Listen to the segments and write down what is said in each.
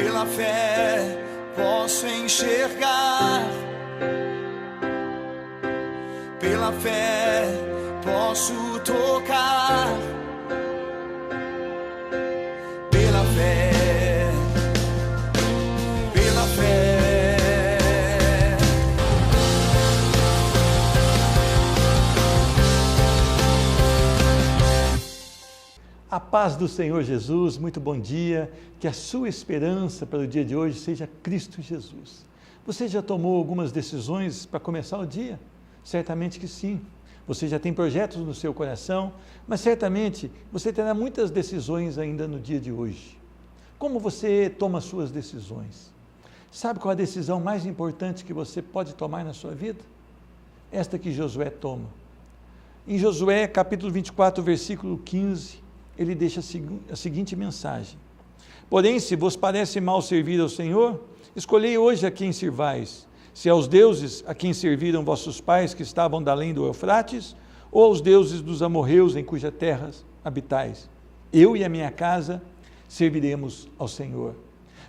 Pela fé posso enxergar, pela fé posso tocar, pela fé, pela fé. A paz do Senhor Jesus, muito bom dia, que a sua esperança para o dia de hoje seja Cristo Jesus. Você já tomou algumas decisões para começar o dia? Certamente que sim. Você já tem projetos no seu coração, mas certamente você terá muitas decisões ainda no dia de hoje. Como você toma suas decisões? Sabe qual a decisão mais importante que você pode tomar na sua vida? Esta que Josué toma. Em Josué, capítulo 24, versículo 15, ele deixa a seguinte mensagem: porém, se vos parece mal servir ao Senhor, escolhei hoje a quem sirvais, se aos deuses a quem serviram vossos pais que estavam da além do Eufrates, ou aos deuses dos amorreus em cuja terra habitais. Eu e a minha casa serviremos ao Senhor.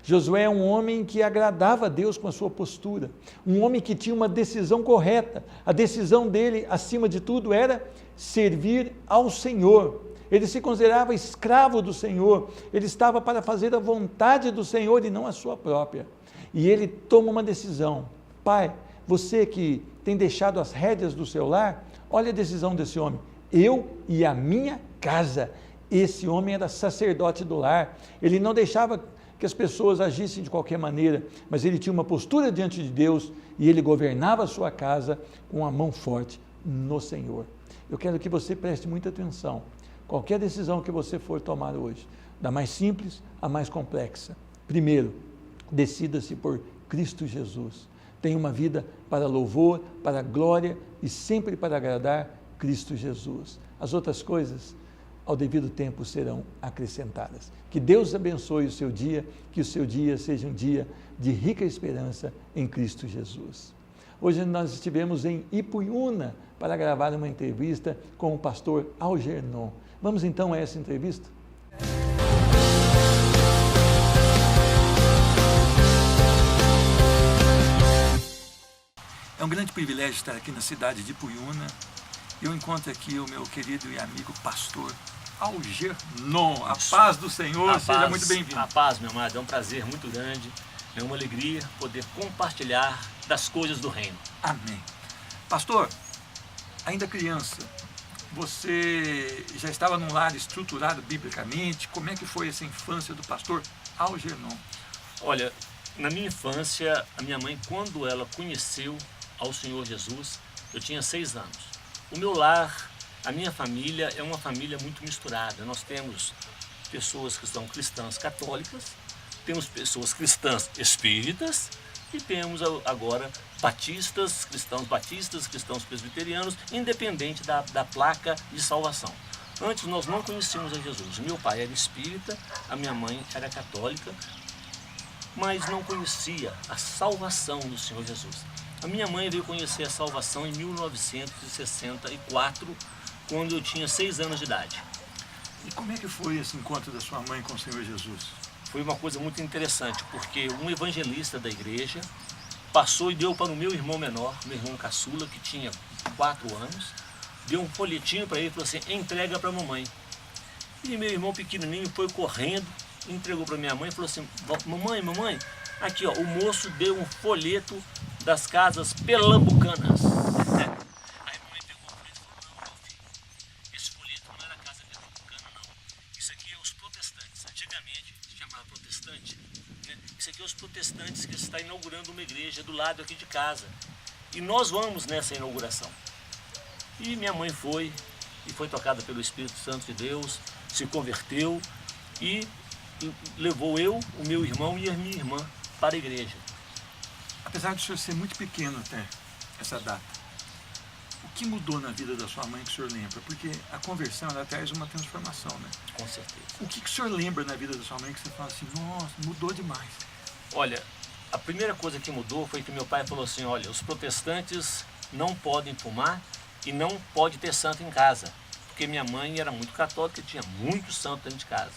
Josué é um homem que agradava a Deus com a sua postura, um homem que tinha uma decisão correta. A decisão dele, acima de tudo, era servir ao Senhor. Ele se considerava escravo do Senhor, ele estava para fazer a vontade do Senhor e não a sua própria. E ele toma uma decisão: pai, você que tem deixado as rédeas do seu lar, olha a decisão desse homem: eu e a minha casa. Esse homem era sacerdote do lar, ele não deixava que as pessoas agissem de qualquer maneira, mas ele tinha uma postura diante de Deus e ele governava a sua casa com a mão forte no Senhor. Eu quero que você preste muita atenção. Qualquer decisão que você for tomar hoje, da mais simples à mais complexa, primeiro, decida-se por Cristo Jesus. Tenha uma vida para louvor, para glória e sempre para agradar Cristo Jesus. As outras coisas, ao devido tempo, serão acrescentadas. Que Deus abençoe o seu dia, que o seu dia seja um dia de rica esperança em Cristo Jesus. Hoje nós estivemos em Ipuiuna para gravar uma entrevista com o pastor Algernon. Vamos então a essa entrevista? É um grande privilégio estar aqui na cidade de Ipuiuna. Eu encontro aqui o meu querido e amigo pastor Algernon. A paz do Senhor, seja muito bem-vindo. A paz, meu amado, é um prazer muito grande, é uma alegria poder compartilhar das coisas do reino. Amém. Pastor, ainda criança, você já estava num lar estruturado biblicamente? Como é que foi essa infância do pastor Algernon? Olha, na minha infância, a minha mãe, quando ela conheceu ao Senhor Jesus, eu tinha 6 anos. O meu lar, a minha família é uma família muito misturada. Nós temos pessoas que são cristãs católicas, temos pessoas cristãs espíritas e temos agora cristãos presbiterianos, independente da placa de salvação. Antes nós não conhecíamos a Jesus. Meu pai era espírita, a minha mãe era católica, mas não conhecia a salvação do Senhor Jesus. A minha mãe veio conhecer a salvação em 1964, quando eu tinha 6 anos de idade. E como é que foi esse encontro da sua mãe com o Senhor Jesus? Foi uma coisa muito interessante, porque um evangelista da igreja passou e deu para o meu irmão menor, meu irmão caçula, que tinha 4 anos, deu um folhetinho para ele e falou assim: entrega para a mamãe. E meu irmão pequenininho foi correndo, entregou para minha mãe e falou assim: mamãe, aqui ó, o moço deu um folheto das casas pelambucanas. Aí a mamãe pegou o folheto e falou: não, meu filho, esse folheto não era casa pelambucana não, isso aqui é os protestantes, antigamente se chamava protestante, né? Isso aqui é os protestantes que está inaugurando uma igreja do lado aqui de casa, e nós vamos nessa inauguração. E minha mãe foi tocada pelo Espírito Santo de Deus, se converteu e levou eu, o meu irmão e a minha irmã para a igreja. Apesar do senhor ser muito pequeno até essa data, o que mudou na vida da sua mãe que o senhor lembra? Porque a conversão, ela traz uma transformação, né? Com certeza. O que o senhor lembra na vida da sua mãe que você fala assim: nossa, mudou demais? Olha, a primeira coisa que mudou foi que meu pai falou assim: olha, os protestantes não podem fumar e não pode ter santo em casa, porque minha mãe era muito católica e tinha muito santo dentro de casa.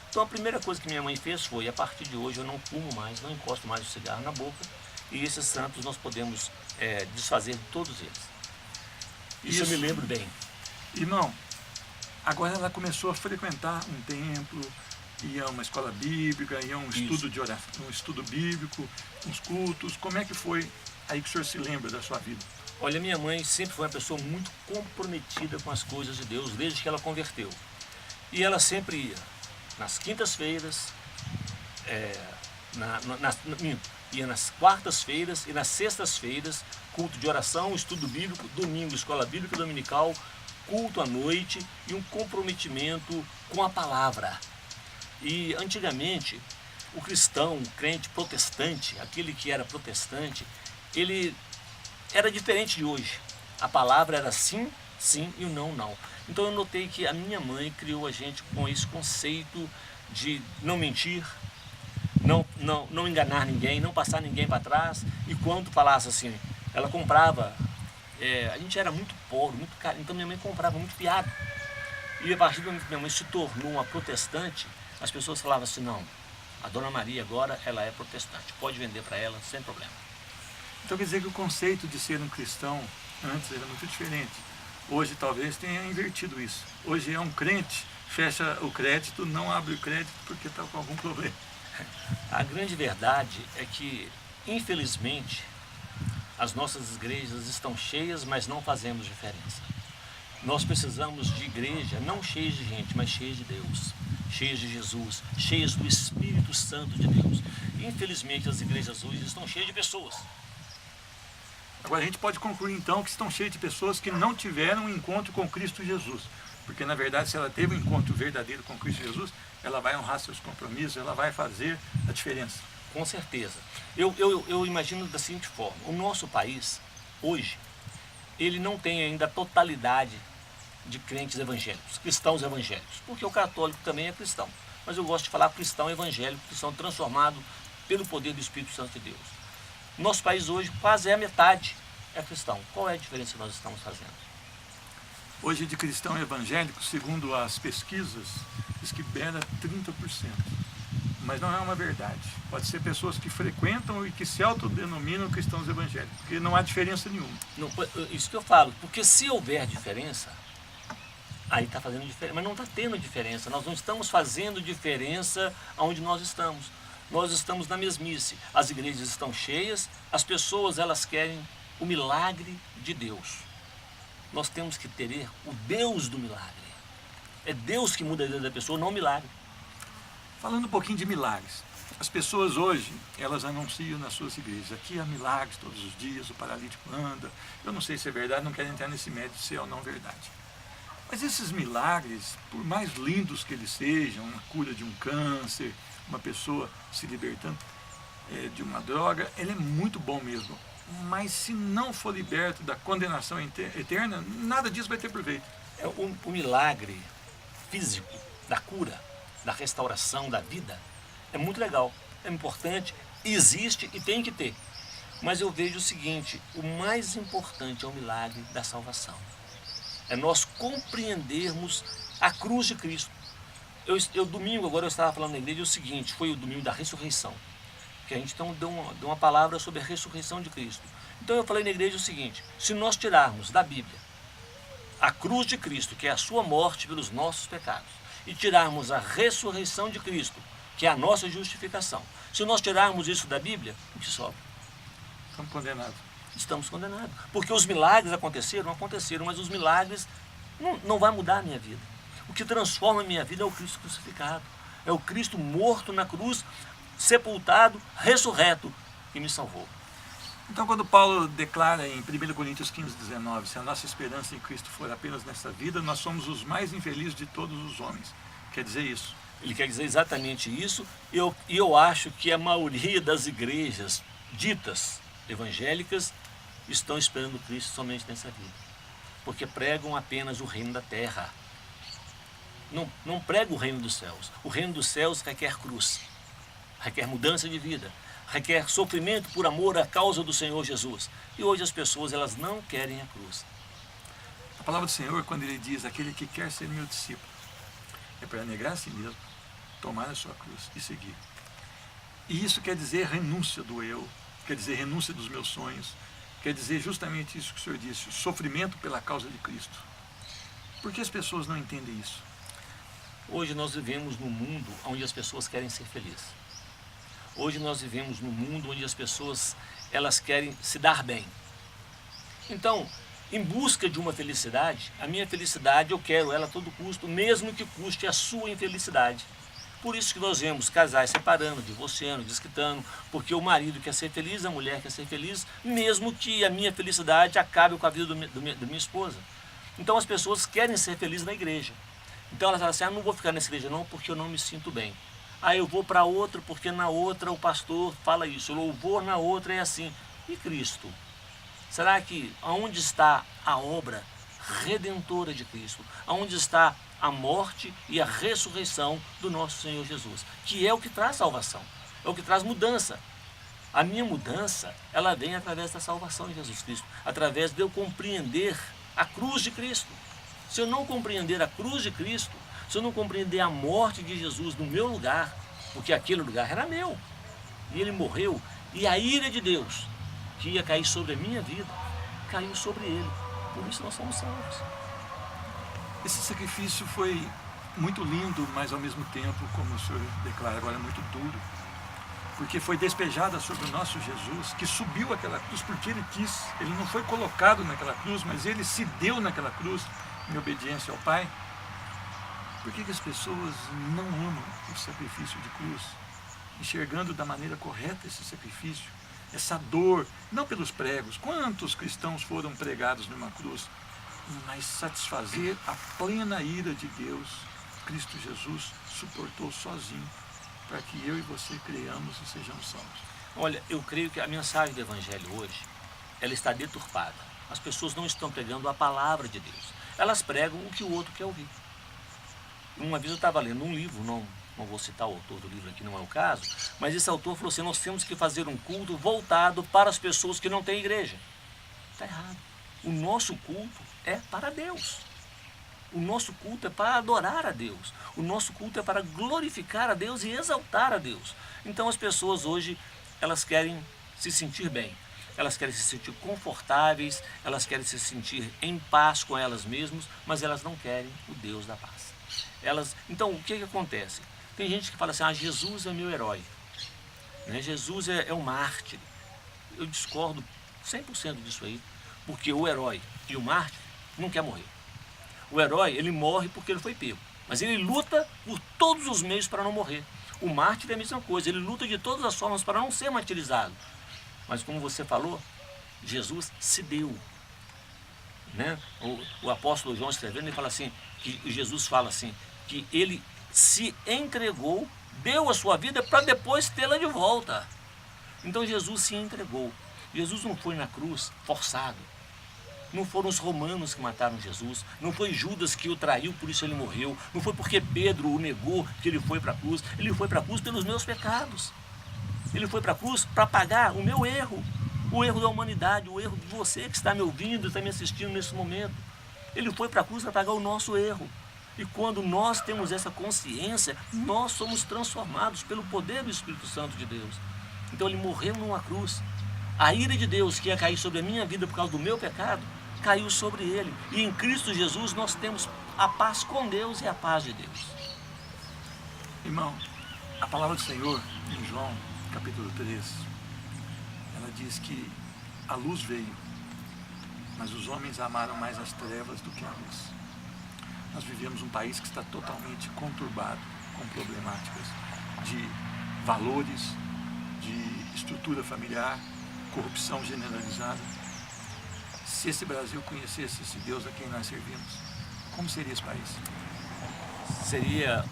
Então a primeira coisa que minha mãe fez foi, a partir de hoje eu não fumo mais, não encosto mais o cigarro na boca, e esses santos nós podemos desfazer de todos eles. Isso eu me lembro bem. Irmão, agora ela começou a frequentar um templo, ia a uma escola bíblica, ia a um estudo de oração, um estudo bíblico, uns cultos. Como é que foi aí que o senhor se lembra da sua vida? Olha, minha mãe sempre foi uma pessoa muito comprometida com as coisas de Deus, desde que ela converteu. E ela sempre ia nas quintas-feiras, ia nas quartas-feiras e nas sextas-feiras, culto de oração, estudo bíblico, domingo, escola bíblica dominical, culto à noite e um comprometimento com a palavra. E antigamente, o cristão, o crente protestante, aquele que era protestante, ele era diferente de hoje. A palavra era sim, sim e o não, não. Então eu notei que a minha mãe criou a gente com esse conceito de não mentir, não enganar ninguém, não passar ninguém para trás. E quando falasse assim, ela comprava, a gente era muito pobre, muito caro, então minha mãe comprava muito fiado. E a partir do momento que minha mãe se tornou uma protestante, as pessoas falavam assim, não, a Dona Maria agora ela é protestante, pode vender para ela sem problema. Então quer dizer que o conceito de ser um cristão antes era muito diferente. Hoje talvez tenha invertido isso. Hoje é um crente, fecha o crédito, não abre o crédito porque está com algum problema. A grande verdade é que, infelizmente, as nossas igrejas estão cheias, mas não fazemos diferença. Nós precisamos de igreja não cheias de gente, mas cheias de Deus, cheias de Jesus, cheias do Espírito Santo de Deus. Infelizmente, as igrejas hoje estão cheias de pessoas. Agora a gente pode concluir então que estão cheias de pessoas que não tiveram um encontro com Cristo Jesus. Porque na verdade, se ela teve um encontro verdadeiro com Cristo Jesus, ela vai honrar seus compromissos, ela vai fazer a diferença. Com certeza. Eu imagino da seguinte forma, o nosso país, hoje, ele não tem ainda a totalidade de crentes evangélicos, cristãos evangélicos, porque o católico também é cristão. Mas eu gosto de falar cristão evangélico, cristão transformado pelo poder do Espírito Santo de Deus. Nosso país hoje quase é a metade é cristão. Qual é a diferença que nós estamos fazendo? Hoje de cristão evangélico, segundo as pesquisas, diz que beira 30%. Mas não é uma verdade. Pode ser pessoas que frequentam e que se autodenominam cristãos evangélicos, porque não há diferença nenhuma. Não, isso que eu falo, porque se houver diferença, aí está fazendo diferença, mas não está tendo diferença. Nós não estamos fazendo diferença onde nós estamos. Nós estamos na mesmice. As igrejas estão cheias, as pessoas elas querem o milagre de Deus. Nós temos que ter o Deus do milagre. É Deus que muda a vida da pessoa, não o milagre. Falando um pouquinho de milagres. As pessoas hoje, elas anunciam nas suas igrejas. Aqui há milagres todos os dias, o paralítico anda. Eu não sei se é verdade, não quero entrar nesse mérito se é ou não verdade. Mas esses milagres, por mais lindos que eles sejam, uma cura de um câncer, uma pessoa se libertando de uma droga, ele é muito bom mesmo. Mas se não for liberto da condenação eterna, nada disso vai ter proveito. O milagre físico, da cura, da restauração da vida, é muito legal, é importante, existe e tem que ter. Mas eu vejo o seguinte, o mais importante é o milagre da salvação. É nós compreendermos a cruz de Cristo. Domingo, agora eu estava falando na igreja, o seguinte, foi o domingo da ressurreição, que a gente então deu uma palavra sobre a ressurreição de Cristo. Então eu falei na igreja o seguinte, se nós tirarmos da Bíblia a cruz de Cristo, que é a sua morte pelos nossos pecados, e tirarmos a ressurreição de Cristo, que é a nossa justificação, se nós tirarmos isso da Bíblia, o que sobra? Estamos condenados. Estamos condenados. Porque os milagres aconteceram, mas os milagres não vai mudar a minha vida. O que transforma a minha vida é o Cristo crucificado. É o Cristo morto na cruz, sepultado, ressurreto, que me salvou. Então, quando Paulo declara em 1 Coríntios 15:19, se a nossa esperança em Cristo for apenas nesta vida, nós somos os mais infelizes de todos os homens. Quer dizer isso? Ele quer dizer exatamente isso, e eu acho que a maioria das igrejas ditas evangélicas estão esperando Cristo somente nessa vida, porque pregam apenas o reino da terra. Não prega o reino dos céus. O reino dos céus requer cruz, requer mudança de vida, requer sofrimento por amor à causa do Senhor Jesus. E hoje as pessoas elas não querem a cruz. A palavra do Senhor, quando ele diz, aquele que quer ser meu discípulo, é para negar a si mesmo, tomar a sua cruz e seguir. E isso quer dizer renúncia do eu, quer dizer renúncia dos meus sonhos, quer dizer justamente isso que o senhor disse, sofrimento pela causa de Cristo. Por que as pessoas não entendem isso? Hoje nós vivemos num mundo onde as pessoas querem ser felizes. Hoje nós vivemos num mundo onde as pessoas, elas querem se dar bem. Então, em busca de uma felicidade, a minha felicidade eu quero ela a todo custo, mesmo que custe a sua infelicidade. Por isso que nós vemos casais separando, divorciando, desquitando, porque o marido quer ser feliz, a mulher quer ser feliz, mesmo que a minha felicidade acabe com a vida da minha esposa. Então as pessoas querem ser felizes na igreja. Então elas falam assim, não vou ficar nessa igreja não, porque eu não me sinto bem. Eu vou para outra, porque na outra o pastor fala isso, o louvor na outra é assim. E Cristo? Será que aonde está a obra redentora de Cristo? Aonde está a morte e a ressurreição do nosso Senhor Jesus? Que é o que traz salvação, é o que traz mudança. A minha mudança, ela vem através da salvação de Jesus Cristo, através de eu compreender a cruz de Cristo. Se eu não compreender a cruz de Cristo, se eu não compreender a morte de Jesus no meu lugar, porque aquele lugar era meu, e ele morreu, e a ira de Deus, que ia cair sobre a minha vida, caiu sobre ele. Por isso nós somos salvos. Esse sacrifício foi muito lindo, mas ao mesmo tempo, como o senhor declara agora, muito duro. Porque foi despejada sobre o nosso Jesus, que subiu aquela cruz porque ele quis. Ele não foi colocado naquela cruz, mas ele se deu naquela cruz, em obediência ao Pai. Por que as pessoas não amam o sacrifício de cruz? Enxergando da maneira correta esse sacrifício, essa dor, não pelos pregos. Quantos cristãos foram pregados numa cruz? Mas satisfazer a plena ira de Deus, Cristo Jesus suportou sozinho, para que eu e você creiamos e sejamos salvos. Olha, eu creio que a mensagem do Evangelho hoje, ela está deturpada. As pessoas não estão pregando a palavra de Deus. Elas pregam o que o outro quer ouvir. Uma vez eu estava lendo um livro, não vou citar o autor do livro aqui, não é o caso, mas esse autor falou assim, nós temos que fazer um culto voltado para as pessoas que não têm igreja. Está errado. O nosso culto é para Deus. O nosso culto é para adorar a Deus. O nosso culto é para glorificar a Deus e exaltar a Deus. Então as pessoas hoje, elas querem se sentir bem. Elas querem se sentir confortáveis, elas querem se sentir em paz com elas mesmas, mas elas não querem o Deus da paz. Então, o que acontece? Tem gente que fala assim, Jesus é meu herói. Né? Jesus é um mártir. Eu discordo 100% disso aí, porque o herói e o mártir não quer morrer. O herói, ele morre porque ele foi pego, mas ele luta por todos os meios para não morrer. O mártir é a mesma coisa, ele luta de todas as formas para não ser martirizado. Mas como você falou, Jesus se deu. Né? O apóstolo João escrevendo, ele fala assim, que Jesus fala assim, que ele se entregou, deu a sua vida para depois tê-la de volta. Então Jesus se entregou. Jesus não foi na cruz forçado. Não foram os romanos que mataram Jesus, não foi Judas que o traiu, por isso ele morreu, não foi porque Pedro o negou que ele foi para a cruz, ele foi para a cruz pelos meus pecados. Ele foi para a cruz para pagar o meu erro, o erro da humanidade, o erro de você que está me ouvindo, está me assistindo nesse momento. Ele foi para a cruz para pagar o nosso erro. E quando nós temos essa consciência, nós somos transformados pelo poder do Espírito Santo de Deus. Então ele morreu numa cruz. A ira de Deus que ia cair sobre a minha vida por causa do meu pecado, caiu sobre ele. E em Cristo Jesus nós temos a paz com Deus e a paz de Deus. Irmão, a palavra do Senhor, em João, capítulo 3, ela diz que a luz veio, mas os homens amaram mais as trevas do que a luz. Nós vivemos um país que está totalmente conturbado, com problemáticas de valores, de estrutura familiar, corrupção generalizada. Se esse Brasil conhecesse esse Deus a quem nós servimos, como seria esse país? Seria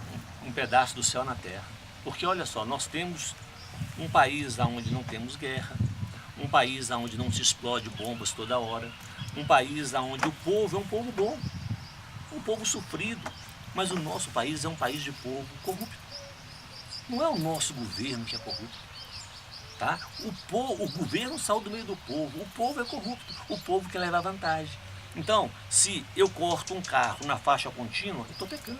um pedaço do céu na terra. Porque olha só, nós temos um país onde não temos guerra, um país onde não se explode bombas toda hora, um país onde o povo é um povo bom, um povo sofrido, mas o nosso país é um país de povo corrupto. Não é o nosso governo que é corrupto. Tá? O governo saiu do meio do povo, o povo é corrupto, o povo quer levar vantagem. Então, se eu corto um carro na faixa contínua, eu estou pecando.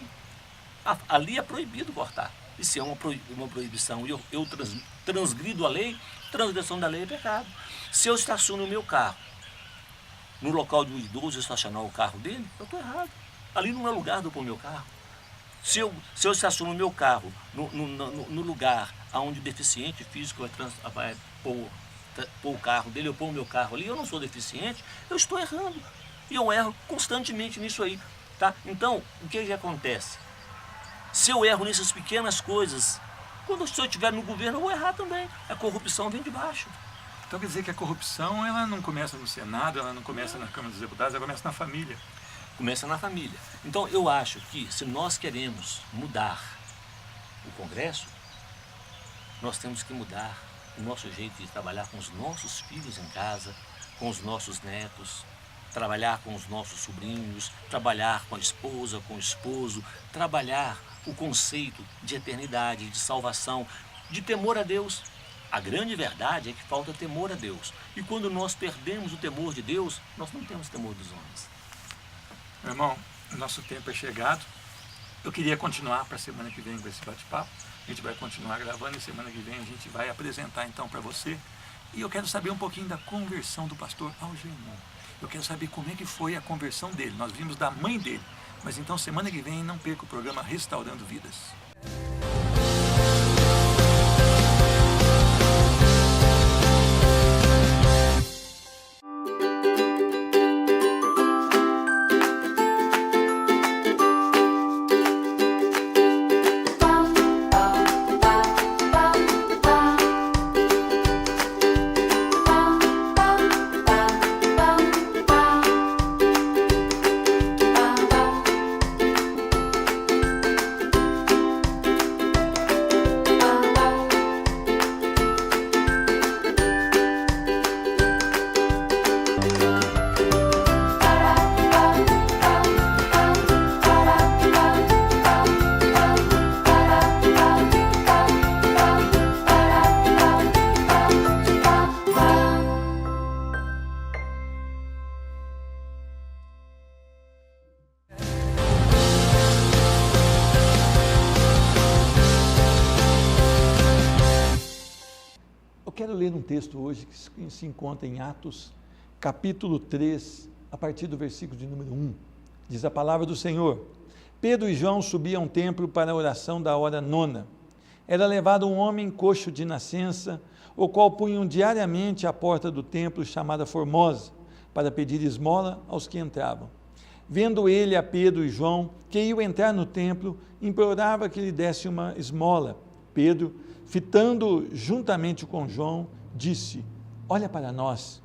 Ali é proibido cortar. E se é uma proibição e eu transgrido a lei, transgressão da lei é pecado. Se eu estaciono o meu carro no local do idoso, estacionar o carro dele, eu estou errado. Ali não é lugar de eu pôr meu carro. Se eu estaciono o meu carro no lugar onde o deficiente físico vai pôr o carro dele, eu pôr o meu carro ali, eu não sou deficiente, eu estou errando. E eu erro constantemente nisso aí. Tá? Então, o que acontece? Se eu erro nessas pequenas coisas, quando eu estiver no governo, eu vou errar também. A corrupção vem de baixo. Então quer dizer que a corrupção, ela não começa no Senado, ela não começa na Câmara dos Deputados, ela começa na família. Começa na família. Então eu acho que se nós queremos mudar o Congresso, nós temos que mudar o nosso jeito de trabalhar com os nossos filhos em casa, com os nossos netos, trabalhar com os nossos sobrinhos, trabalhar com a esposa, com o esposo, trabalhar o conceito de eternidade, de salvação, de temor a Deus. A grande verdade é que falta temor a Deus. E quando nós perdemos o temor de Deus, nós não temos temor dos homens. Meu irmão, nosso tempo é chegado. Eu queria continuar para a semana que vem com esse bate-papo. A gente vai continuar gravando e semana que vem a gente vai apresentar então para você. E eu quero saber um pouquinho da conversão do pastor Algernon. Eu quero saber como é que foi a conversão dele. Nós vimos da mãe dele. Mas então semana que vem não perca o programa Restaurando Vidas. Quero ler um texto hoje que se encontra em Atos, capítulo 3, a partir do versículo de número 1. Diz a palavra do Senhor: Pedro e João subiam ao templo para a oração da hora nona. Era levado um homem coxo de nascença, o qual punham diariamente à porta do templo chamada Formosa, para pedir esmola aos que entravam. Vendo ele a Pedro e João, que iam entrar no templo, implorava que lhe desse uma esmola. Pedro, fitando juntamente com João, disse: olha para nós.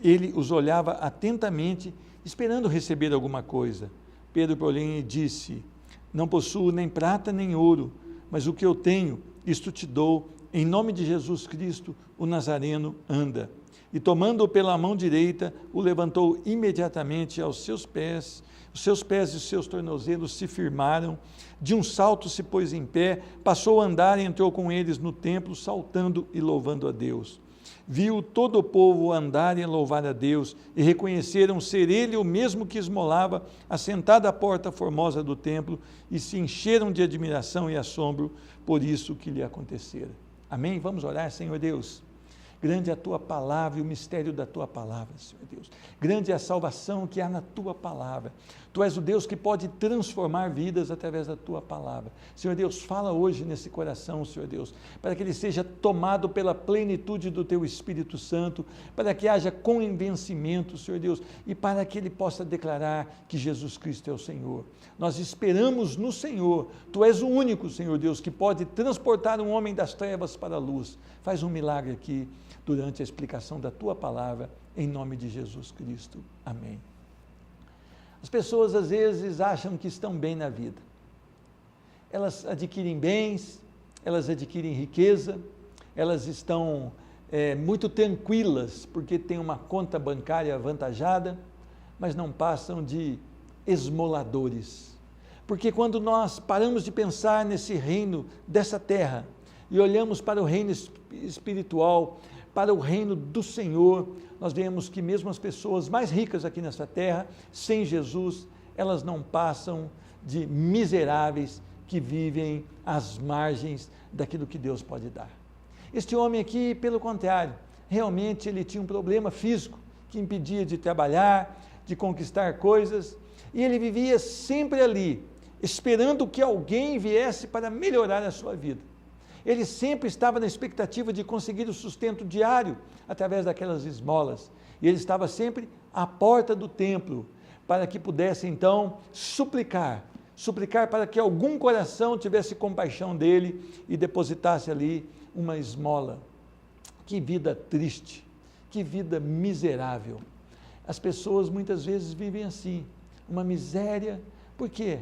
Ele os olhava atentamente, esperando receber alguma coisa. Pedro, porém, disse: não possuo nem prata nem ouro, mas o que eu tenho, isto te dou. Em nome de Jesus Cristo, o Nazareno, anda. E tomando-o pela mão direita, o levantou imediatamente aos seus pés. Os seus pés e os seus tornozelos se firmaram. De um salto se pôs em pé, passou a andar e entrou com eles no templo, saltando e louvando a Deus. Viu todo o povo andar e louvar a Deus, e reconheceram ser ele o mesmo que esmolava, assentado à porta formosa do templo, e se encheram de admiração e assombro por isso que lhe acontecera. Amém? Vamos orar. Senhor Deus, grande é a Tua palavra e o mistério da Tua palavra, Senhor Deus. Grande é a salvação que há na Tua palavra. Tu és o Deus que pode transformar vidas através da Tua palavra. Senhor Deus, fala hoje nesse coração, Senhor Deus, para que ele seja tomado pela plenitude do Teu Espírito Santo, para que haja convencimento, Senhor Deus, e para que ele possa declarar que Jesus Cristo é o Senhor. Nós esperamos no Senhor. Tu és o único, Senhor Deus, que pode transportar um homem das trevas para a luz. Faz um milagre aqui durante a explicação da Tua palavra, em nome de Jesus Cristo. Amém. As pessoas às vezes acham que estão bem na vida. Elas adquirem bens, elas adquirem riqueza, elas estão muito tranquilas porque têm uma conta bancária avantajada, mas não passam de esmoladores. Porque quando nós paramos de pensar nesse reino dessa terra e olhamos para o reino espiritual, para o reino do Senhor, nós vemos que mesmo as pessoas mais ricas aqui nessa terra, sem Jesus, elas não passam de miseráveis que vivem às margens daquilo que Deus pode dar. Este homem aqui, pelo contrário, realmente ele tinha um problema físico que impedia de trabalhar, de conquistar coisas, e ele vivia sempre ali, esperando que alguém viesse para melhorar a sua vida. Ele sempre estava na expectativa de conseguir o sustento diário através daquelas esmolas, e ele estava sempre à porta do templo, para que pudesse então suplicar para que algum coração tivesse compaixão dele e depositasse ali uma esmola. Que vida triste, que vida miserável. As pessoas muitas vezes vivem assim, uma miséria. Por quê?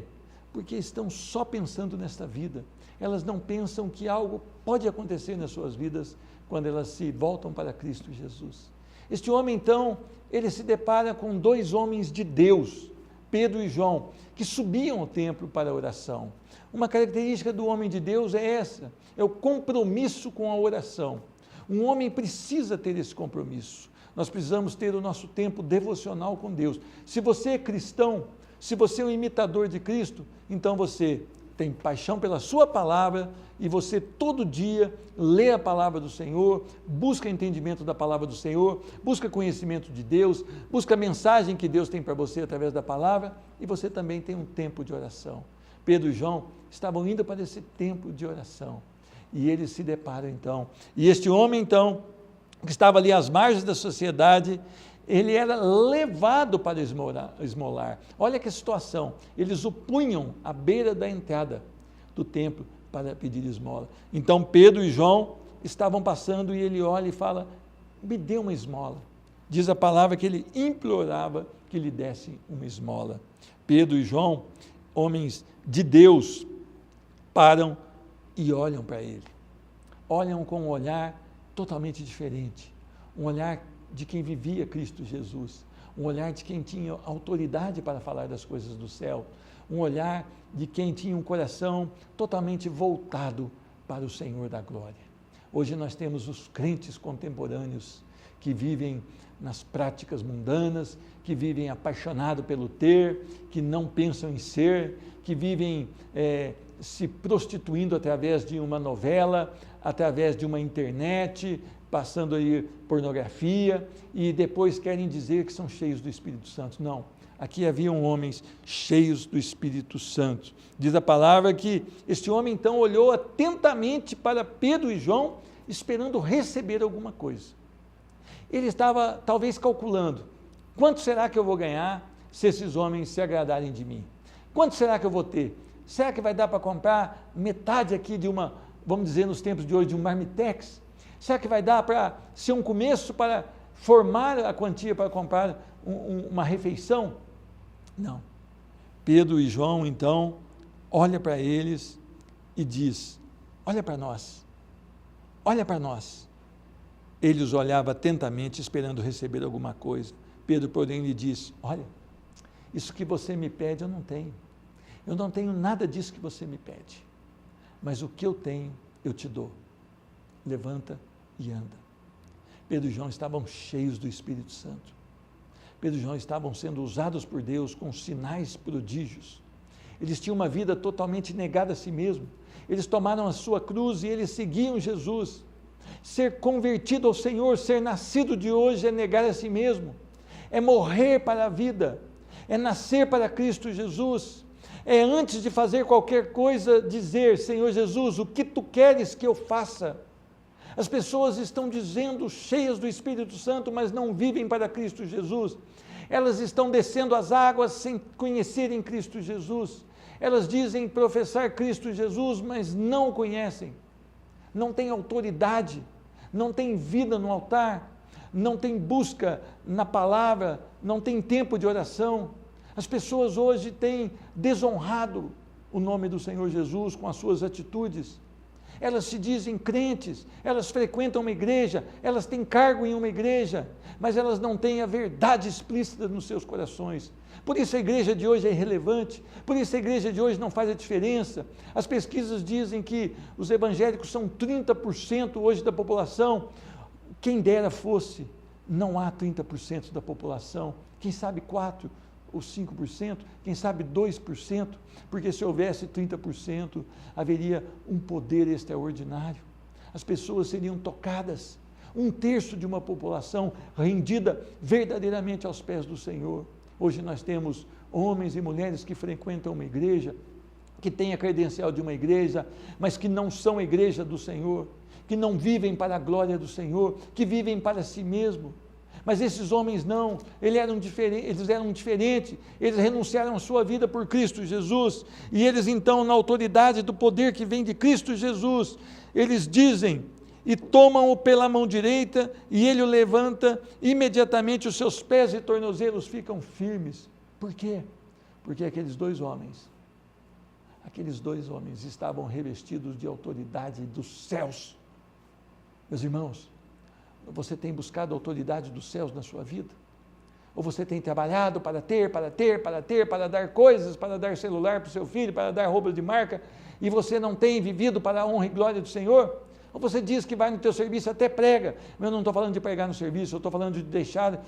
Porque estão só pensando nesta vida. Elas não pensam que algo pode acontecer nas suas vidas quando elas se voltam para Cristo Jesus. Este homem então, ele se depara com dois homens de Deus, Pedro e João, que subiam ao templo para a oração. Uma característica do homem de Deus é essa, é o compromisso com a oração. Um homem precisa ter esse compromisso. Nós precisamos ter o nosso tempo devocional com Deus. Se você é cristão, se você é um imitador de Cristo, então você tem paixão pela sua palavra e você todo dia lê a palavra do Senhor, busca entendimento da palavra do Senhor, busca conhecimento de Deus, busca a mensagem que Deus tem para você através da palavra, e você também tem um tempo de oração. Pedro e João estavam indo para esse tempo de oração e eles se deparam então, e este homem então, que estava ali às margens da sociedade, ele era levado para esmolar. Olha que situação, eles o punham à beira da entrada do templo para pedir esmola. Então Pedro e João estavam passando e ele olha e fala, me dê uma esmola. Diz a palavra que ele implorava que lhe dessem uma esmola. Pedro e João, homens de Deus, param e olham para ele. Olham com um olhar totalmente diferente, um olhar de quem vivia Cristo Jesus, um olhar de quem tinha autoridade para falar das coisas do céu, um olhar de quem tinha um coração totalmente voltado para o Senhor da glória. Hoje nós temos os crentes contemporâneos que vivem nas práticas mundanas, que vivem apaixonados pelo ter, que não pensam em ser, que vivem se prostituindo através de uma novela, através de uma internet, passando aí pornografia, e depois querem dizer que são cheios do Espírito Santo. Não, aqui haviam homens cheios do Espírito Santo. Diz a palavra que este homem então olhou atentamente para Pedro e João, esperando receber alguma coisa. Ele estava talvez calculando, quanto será que eu vou ganhar se esses homens se agradarem de mim? Quanto será que eu vou ter? Será que vai dar para comprar metade aqui de uma, vamos dizer nos tempos de hoje, de um marmitex? Será que vai dar para ser um começo para formar a quantia para comprar uma refeição? Não. Pedro e João, então, olha para eles e diz, olha para nós, olha para nós. Ele os olhava atentamente, esperando receber alguma coisa. Pedro, porém, lhe disse, olha, isso que você me pede eu não tenho. Eu não tenho nada disso que você me pede. Mas o que eu tenho, eu te dou. Levanta e anda. Pedro e João estavam cheios do Espírito Santo. Pedro e João estavam sendo usados por Deus com sinais prodígios. Eles tinham uma vida totalmente negada a si mesmo. Eles tomaram a sua cruz e eles seguiam Jesus. Ser convertido ao Senhor, ser nascido de hoje é negar a si mesmo, é morrer para a vida, é nascer para Cristo Jesus, é antes de fazer qualquer coisa dizer, Senhor Jesus, o que tu queres que eu faça? As pessoas estão dizendo, cheias do Espírito Santo, mas não vivem para Cristo Jesus. Elas estão descendo as águas sem conhecerem Cristo Jesus. Elas dizem professar Cristo Jesus, mas não o conhecem. Não têm autoridade, não têm vida no altar, não têm busca na palavra, não têm tempo de oração. As pessoas hoje têm desonrado o nome do Senhor Jesus com as suas atitudes. Elas se dizem crentes, elas frequentam uma igreja, elas têm cargo em uma igreja, mas elas não têm a verdade explícita nos seus corações. Por isso a igreja de hoje é irrelevante, por isso a igreja de hoje não faz a diferença. As pesquisas dizem que os evangélicos são 30% hoje da população. Quem dera fosse, não há 30% da população, quem sabe 4% ou 5%, quem sabe 2%, porque se houvesse 30%, haveria um poder extraordinário. As pessoas seriam tocadas, 1/3 de uma população rendida verdadeiramente aos pés do Senhor. Hoje nós temos homens e mulheres que frequentam uma igreja, que têm a credencial de uma igreja, mas que não são a igreja do Senhor, que não vivem para a glória do Senhor, que vivem para si mesmo. Mas esses homens não, eles eram diferentes, eles renunciaram a sua vida por Cristo Jesus, e eles então, na autoridade do poder que vem de Cristo Jesus, eles dizem, e tomam-o pela mão direita, e ele o levanta, imediatamente os seus pés e tornozelos ficam firmes. Por quê? Porque aqueles dois homens estavam revestidos de autoridade dos céus. Meus irmãos, você tem buscado a autoridade dos céus na sua vida? Ou você tem trabalhado para dar coisas, para dar celular para o seu filho, para dar roupa de marca, e você não tem vivido para a honra e glória do Senhor? Ou você diz que vai no teu serviço, até prega, mas eu não estou falando de pregar no serviço, eu estou falando de deixar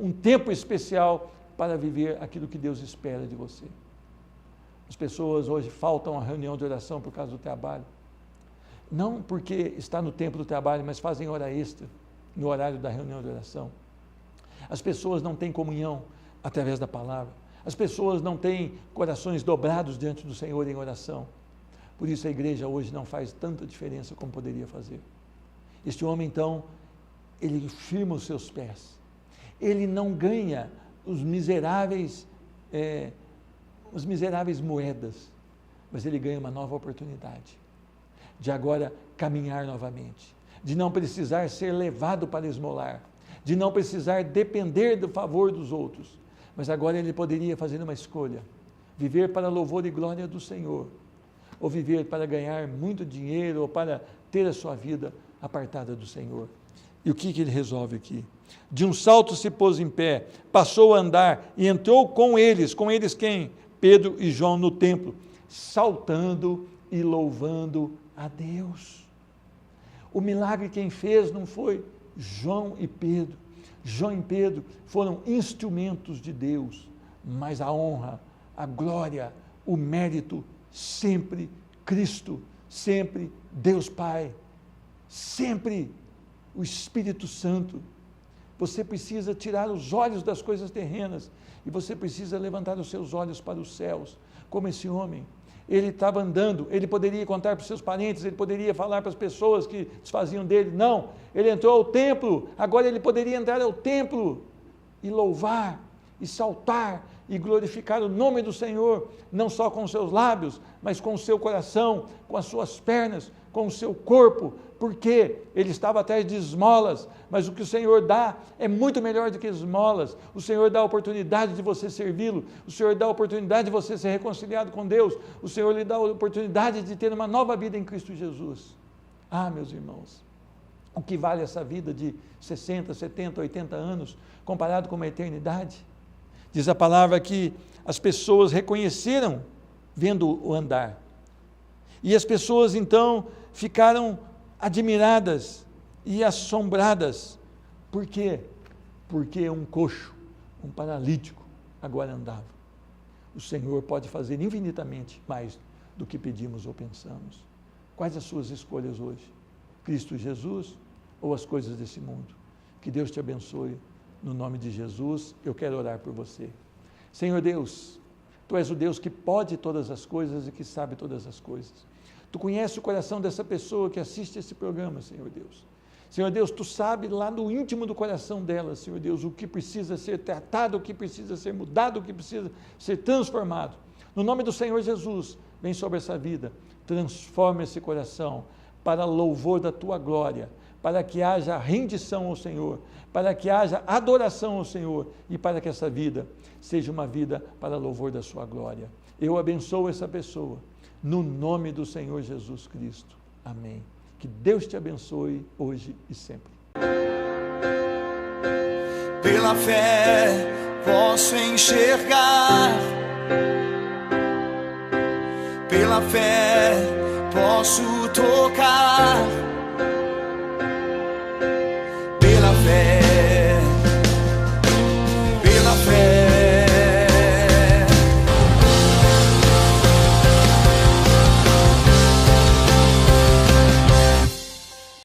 um tempo especial para viver aquilo que Deus espera de você. As pessoas hoje faltam à reunião de oração por causa do trabalho, não porque está no tempo do trabalho, mas fazem hora extra no horário da reunião de oração. As pessoas não têm comunhão através da palavra, as pessoas não têm corações dobrados diante do Senhor em oração. Por isso a igreja hoje não faz tanta diferença como poderia fazer. Este homem então, ele firma os seus pés, ele não ganha os miseráveis moedas, mas ele ganha uma nova oportunidade de agora caminhar novamente, de não precisar ser levado para esmolar, de não precisar depender do favor dos outros, mas agora ele poderia fazer uma escolha, viver para louvor e glória do Senhor, ou viver para ganhar muito dinheiro, ou para ter a sua vida apartada do Senhor. E o que ele resolve aqui? De um salto se pôs em pé, passou a andar e entrou com eles quem? Pedro e João no templo, saltando e louvando a Deus. O milagre quem fez não foi João e Pedro. João e Pedro foram instrumentos de Deus, mas a honra, a glória, o mérito, sempre Cristo, sempre Deus Pai, sempre o Espírito Santo. Você precisa tirar os olhos das coisas terrenas e você precisa levantar os seus olhos para os céus, como esse homem. Ele estava andando, ele poderia contar para os seus parentes, ele poderia falar para as pessoas que desfaziam dele. Não, ele entrou ao templo, agora ele poderia entrar ao templo e louvar, e saltar, e glorificar o nome do Senhor, não só com os seus lábios, mas com o seu coração, com as suas pernas, com o seu corpo, porque ele estava atrás de esmolas, mas o que o Senhor dá é muito melhor do que esmolas. O Senhor dá a oportunidade de você servi-lo, o Senhor dá a oportunidade de você ser reconciliado com Deus, o Senhor lhe dá a oportunidade de ter uma nova vida em Cristo Jesus. Ah, meus irmãos, o que vale essa vida de 60, 70, 80 anos, comparado com uma eternidade? Diz a palavra que as pessoas reconheceram, vendo o andar, e as pessoas então ficaram admiradas e assombradas. Por quê? Porque um coxo, um paralítico, agora andava. O Senhor pode fazer infinitamente mais do que pedimos ou pensamos. Quais as suas escolhas hoje? Cristo Jesus ou as coisas desse mundo? Que Deus te abençoe. No nome de Jesus, eu quero orar por você. Senhor Deus, Tu és o Deus que pode todas as coisas e que sabe todas as coisas. Tu conheces o coração dessa pessoa que assiste esse programa, Senhor Deus. Senhor Deus, Tu sabe lá no íntimo do coração dela, Senhor Deus, o que precisa ser tratado, o que precisa ser mudado, o que precisa ser transformado. No nome do Senhor Jesus, vem sobre essa vida, transforma esse coração para louvor da Tua glória, para que haja rendição ao Senhor, para que haja adoração ao Senhor e para que essa vida seja uma vida para louvor da Sua glória. Eu abençoo essa pessoa, no nome do Senhor Jesus Cristo. Amém. Que Deus te abençoe hoje e sempre. Pela fé posso enxergar, pela fé posso tocar.